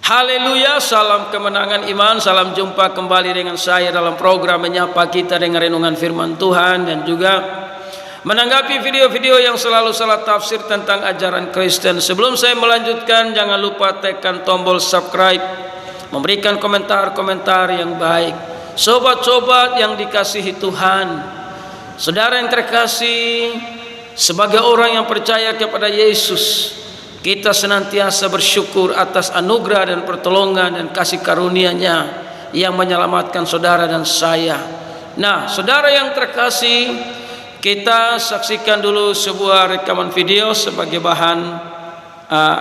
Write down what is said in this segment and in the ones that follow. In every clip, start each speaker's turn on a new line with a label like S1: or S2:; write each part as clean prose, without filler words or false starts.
S1: Haleluya, salam kemenangan iman, salam jumpa kembali dengan saya dalam program Menyapa Kita dengan Renungan Firman Tuhan, dan juga menanggapi video-video yang selalu salah tafsir tentang ajaran Kristen. Sebelum saya melanjutkan, jangan lupa tekan tombol subscribe, memberikan komentar-komentar yang baik. Sobat-sobat yang dikasihi Tuhan, saudara yang terkasih, sebagai orang yang percaya kepada Yesus, kita senantiasa bersyukur atas anugerah dan pertolongan dan kasih karunia-Nya yang menyelamatkan saudara dan saya. Nah, saudara yang terkasih, kita saksikan dulu sebuah rekaman video sebagai bahan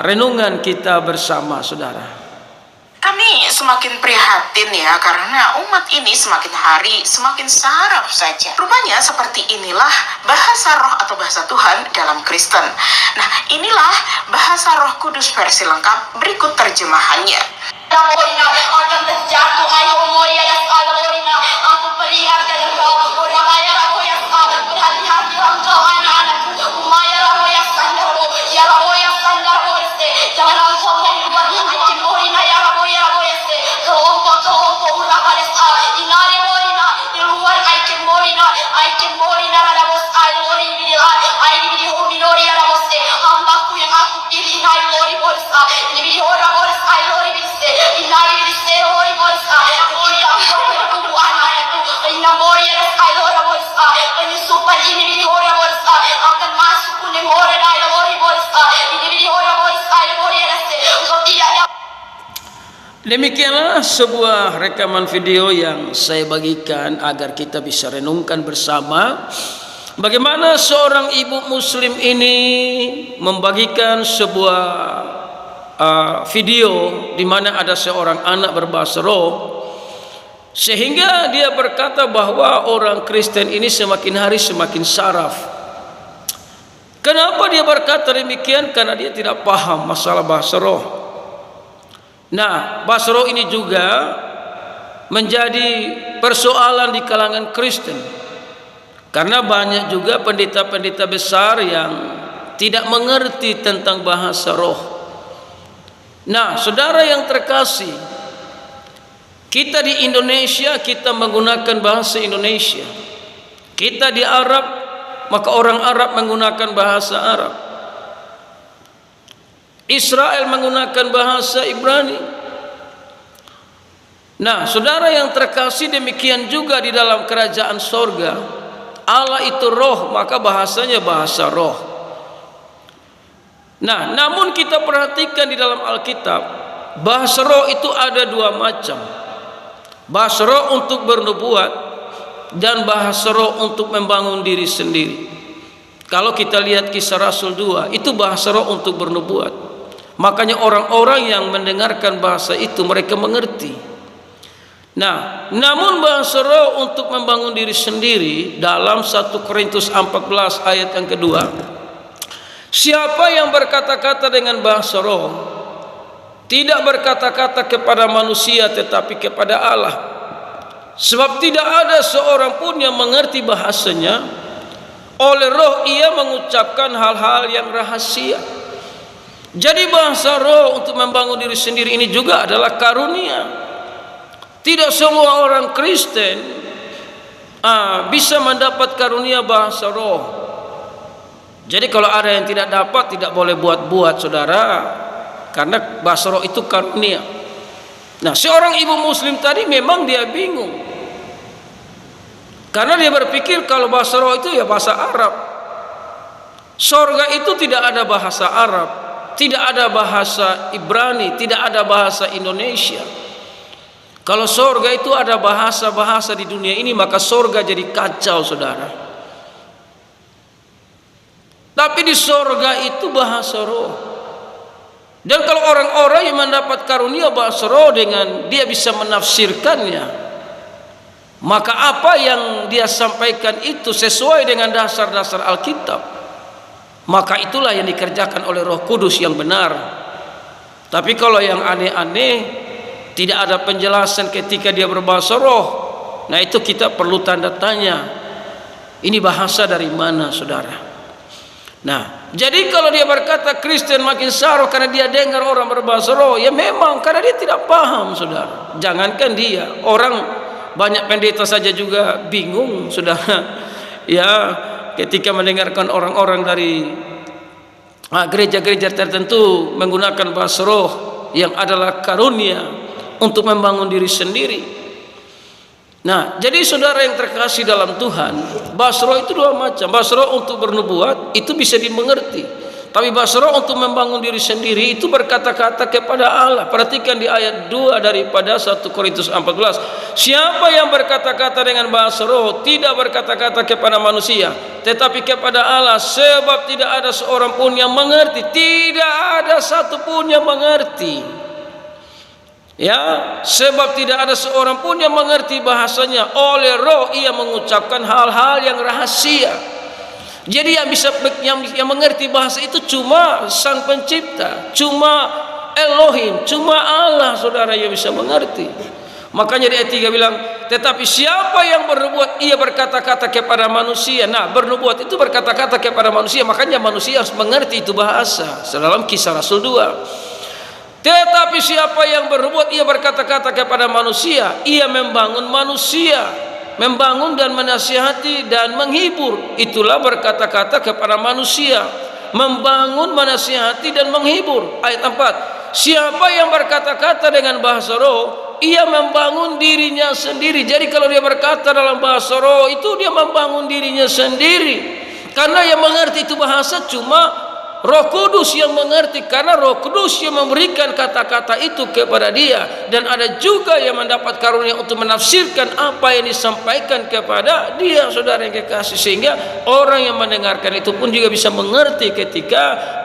S1: renungan kita bersama, saudara.
S2: Kami semakin prihatin ya, karena umat ini semakin hari semakin saraf saja. Rupanya seperti inilah bahasa roh atau bahasa Tuhan dalam Kristen. Nah, inilah bahasa Roh Kudus versi lengkap, berikut terjemahannya. Akan terjatuh ayo moria yang aku perlihatkan berhati-hati engkau anak-anakku, jangan langsung membuat morina ya hambaku yang aku pilih penyusupan ini akan masuk kuning
S1: Demikianlah sebuah rekaman video yang saya bagikan agar kita bisa renungkan bersama bagaimana seorang ibu muslim ini membagikan sebuah video di mana ada seorang anak berbahasa roh, sehingga dia berkata bahwa orang Kristen ini semakin hari semakin saraf. Kenapa dia berkata demikian? Karena dia tidak paham masalah bahasa roh. Nah, bahasa roh ini juga menjadi persoalan di kalangan Kristen, karena banyak juga pendeta-pendeta besar yang tidak mengerti tentang bahasa roh. Nah, saudara yang terkasih, kita di Indonesia, kita menggunakan bahasa Indonesia. Kita di Arab, maka orang Arab menggunakan bahasa Arab. Israel menggunakan bahasa Ibrani. Nah, saudara yang terkasih, demikian juga di dalam kerajaan sorga. Allah itu roh, maka bahasanya bahasa roh. Nah, namun kita perhatikan di dalam Alkitab, bahasa roh itu ada dua macam. Bahasa roh untuk bernubuat dan bahasa roh untuk membangun diri sendiri. Kalau kita lihat Kisah Rasul 2, itu bahasa roh untuk bernubuat. Makanya orang-orang yang mendengarkan bahasa itu mereka mengerti. Nah, namun bahasa roh untuk membangun diri sendiri dalam 1 Korintus 14 ayat yang kedua, siapa yang berkata-kata dengan bahasa roh tidak berkata-kata kepada manusia tetapi kepada Allah, sebab tidak ada seorang pun yang mengerti bahasanya. Oleh roh ia mengucapkan hal-hal yang rahasia. Jadi bahasa roh untuk membangun diri sendiri ini juga adalah karunia. Tidak semua orang Kristen bisa mendapat karunia bahasa roh. Jadi kalau ada yang tidak dapat, tidak boleh buat-buat, saudara, karena bahasa roh itu karunia. Nah, seorang ibu muslim tadi memang dia bingung, karena dia berpikir kalau bahasa roh itu ya bahasa Arab. Sorga itu tidak ada bahasa Arab, tidak ada bahasa Ibrani, tidak ada bahasa Indonesia. Kalau sorga itu ada bahasa-bahasa di dunia ini, maka sorga jadi kacau, saudara. Tapi di sorga itu bahasa roh. Dan kalau orang-orang yang mendapat karunia bahasa roh dengan dia bisa menafsirkannya, maka apa yang dia sampaikan itu sesuai dengan dasar-dasar Alkitab, maka itulah yang dikerjakan oleh Roh Kudus yang benar. Tapi kalau yang aneh-aneh, tidak ada penjelasan ketika dia berbahasa roh, nah itu kita perlu tanda tanya. Ini bahasa dari mana, saudara? Nah, Jadi kalau dia berkata Kristen makin saroh karena dia dengar orang berbahasa roh, ya memang karena dia tidak paham, saudara. Jangankan dia, orang banyak pendeta saja juga bingung, saudara. Ya, ketika mendengarkan orang-orang dari gereja-gereja tertentu menggunakan bahasa roh yang adalah karunia untuk membangun diri sendiri. Nah, jadi saudara yang terkasih dalam Tuhan, bahasa roh itu dua macam. Bahasa roh untuk bernubuat itu bisa dimengerti, tapi bahasa roh untuk membangun diri sendiri itu berkata-kata kepada Allah. Perhatikan di ayat 2 daripada 1 Korintus 14. Siapa yang berkata-kata dengan bahasa roh tidak berkata-kata kepada manusia, tetapi kepada Allah, sebab tidak ada seorang pun yang mengerti. Tidak ada satu pun yang mengerti. Ya, sebab tidak ada seorang pun yang mengerti bahasanya. Oleh roh ia mengucapkan hal-hal yang rahasia. Jadi yang mengerti bahasa itu cuma Sang Pencipta, cuma Elohim, cuma Allah, saudara, yang bisa mengerti. Makanya di ayat 3 bilang, tetapi siapa yang bernubuat ia berkata-kata kepada manusia. Nah, bernubuat itu berkata-kata kepada manusia, makanya manusia harus mengerti itu bahasa. Dalam Kisah Rasul 2. Tetapi siapa yang berbuat ia berkata-kata kepada manusia, ia membangun manusia, membangun dan menasihati dan menghibur. Itulah berkata-kata kepada manusia, membangun, menasihati dan menghibur. Ayat 4. Siapa yang berkata-kata dengan bahasa roh, ia membangun dirinya sendiri. Jadi kalau dia berkata dalam bahasa roh itu dia membangun dirinya sendiri. Karena yang mengerti itu bahasa cuma Roh Kudus yang mengerti, karena Roh Kudus yang memberikan kata-kata itu kepada dia. Dan ada juga yang mendapat karunia untuk menafsirkan apa yang disampaikan kepada dia, saudara yang kekasih. Sehingga orang yang mendengarkan itu pun juga bisa mengerti ketika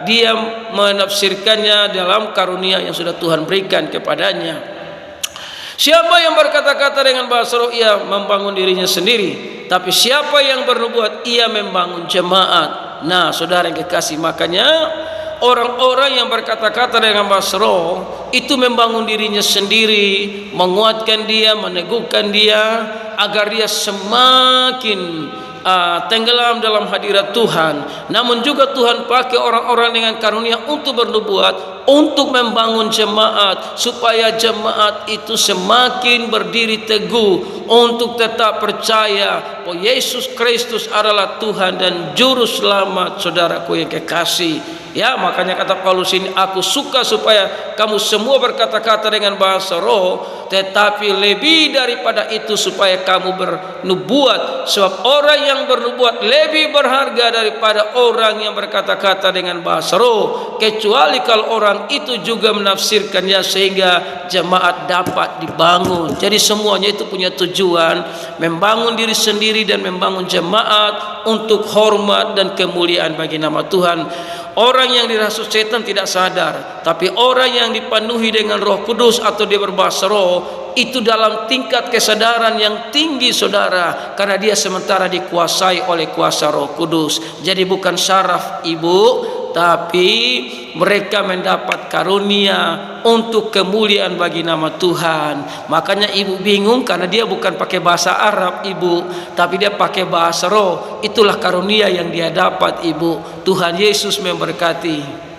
S1: dia menafsirkannya dalam karunia yang sudah Tuhan berikan kepadanya. Siapa yang berkata-kata dengan bahasa roh ia membangun dirinya sendiri, tapi siapa yang bernubuat ia membangun jemaat. Nah, saudara yang kekasih, makanya orang-orang yang berkata-kata dengan bahasa roh itu membangun dirinya sendiri, menguatkan dia, meneguhkan dia agar dia semakin tenggelam dalam hadirat Tuhan. Namun juga Tuhan pakai orang-orang dengan karunia untuk bernubuat, untuk membangun jemaat, supaya jemaat itu semakin berdiri teguh untuk tetap percaya bahwa Yesus Kristus adalah Tuhan dan Juru Selamat, saudaraku yang kekasih. Ya, makanya kata Paulus ini, aku suka supaya kamu semua berkata-kata dengan bahasa roh, tetapi lebih daripada itu supaya kamu bernubuat, sebab orang yang bernubuat lebih berharga daripada orang yang berkata-kata dengan bahasa roh, kecuali kalau orang itu juga menafsirkannya sehingga jemaat dapat dibangun. Jadi semuanya itu punya tujuan, membangun diri sendiri dan membangun jemaat untuk hormat dan kemuliaan bagi nama Tuhan. Orang yang dirasuk setan tidak sadar, tapi orang yang dipenuhi dengan Roh Kudus atau dia berbahasa roh itu dalam tingkat kesadaran yang tinggi, saudara, karena dia sementara dikuasai oleh kuasa Roh Kudus. Jadi bukan syaraf ibu, tapi mereka mendapat karunia untuk kemuliaan bagi nama Tuhan. Makanya ibu bingung karena dia bukan pakai bahasa Arab ibu, tapi dia pakai bahasa roh. Itulah karunia yang dia dapat ibu. Tuhan Yesus memberkati.